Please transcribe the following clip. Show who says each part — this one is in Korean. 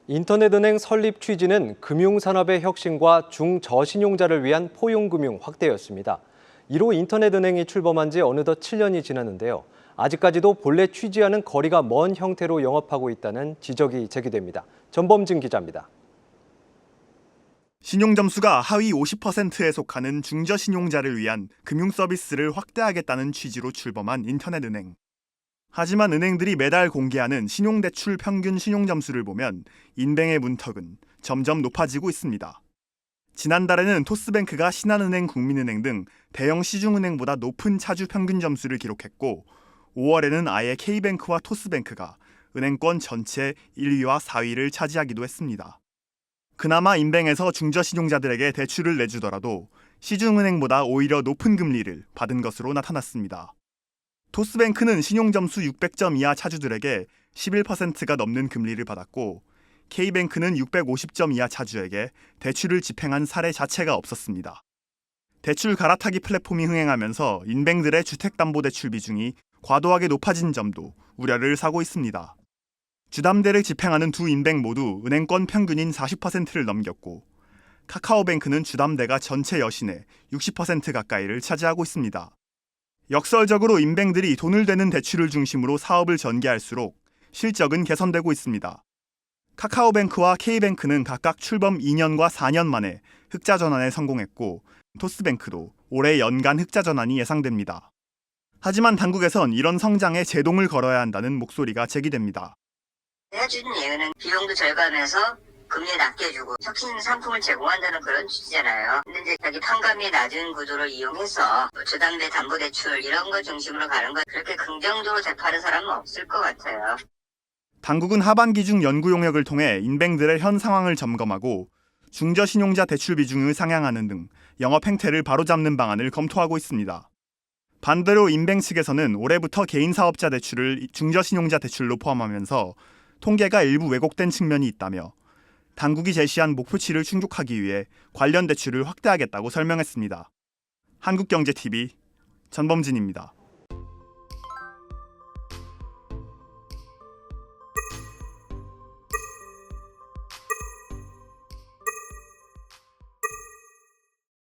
Speaker 1: 인터넷은행 설립 취지는 금융산업의 혁신과 중저신용자를 위한 포용금융 확대였습니다. 이로 인터넷은행이 출범한 지 어느덧 7년이 지났는데요. 아직까지도 본래 취지와는 거리가 먼 형태로 영업하고 있다는 지적이 제기됩니다. 전범진 기자입니다.
Speaker 2: 신용점수가 하위 50%에 속하는 중저신용자를 위한 금융 서비스를 확대하겠다는 취지로 출범한 인터넷은행. 하지만 은행들이 매달 공개하는 신용대출 평균 신용점수를 보면 인뱅의 문턱은 점점 높아지고 있습니다. 지난달에는 토스뱅크가 신한은행, 국민은행 등 대형 시중은행보다 높은 차주 평균 점수를 기록했고 5월에는 아예 K뱅크와 토스뱅크가 은행권 전체 1위와 4위를 차지하기도 했습니다. 그나마 인뱅에서 중저신용자들에게 대출을 내주더라도 시중은행보다 오히려 높은 금리를 받은 것으로 나타났습니다. 토스뱅크는 신용점수 600점 이하 차주들에게 11%가 넘는 금리를 받았고 K뱅크는 650점 이하 차주에게 대출을 집행한 사례 자체가 없었습니다. 대출 갈아타기 플랫폼이 흥행하면서 인뱅들의 주택담보대출 비중이 과도하게 높아진 점도 우려를 사고 있습니다. 주담대를 집행하는 두 인뱅 모두 은행권 평균인 40%를 넘겼고 카카오뱅크는 주담대가 전체 여신의 60% 가까이를 차지하고 있습니다. 역설적으로 인뱅들이 돈을 대는 대출을 중심으로 사업을 전개할수록 실적은 개선되고 있습니다. 카카오뱅크와 K뱅크는 각각 출범 2년과 4년 만에 흑자 전환에 성공했고 토스뱅크도 올해 연간 흑자 전환이 예상됩니다. 하지만 당국에선 이런 성장에 제동을 걸어야 한다는 목소리가 제기됩니다.
Speaker 3: 해주는 예은은 비용도 절감해서 금리 낮게 주고 혁신 상품을 제공한다는 그런 취지잖아요. 근데 이제 자기 판감이 낮은 구조를 이용해서 주담대 담보대출 이런 거 중심으로 가는 거 그렇게 긍정적으로 대파는 사람은 없을 것 같아요.
Speaker 2: 당국은 하반기 중 연구 용역을 통해 인뱅들의 현 상황을 점검하고 중저신용자 대출 비중을 상향하는 등 영업 행태를 바로잡는 방안을 검토하고 있습니다. 반대로 인뱅 측에서는 올해부터 개인 사업자 대출을 중저신용자 대출로 포함하면서 통계가 일부 왜곡된 측면이 있다며 당국이 제시한 목표치를 충족하기 위해 관련 대출을 확대하겠다고 설명했습니다. 한국경제TV 전범진입니다.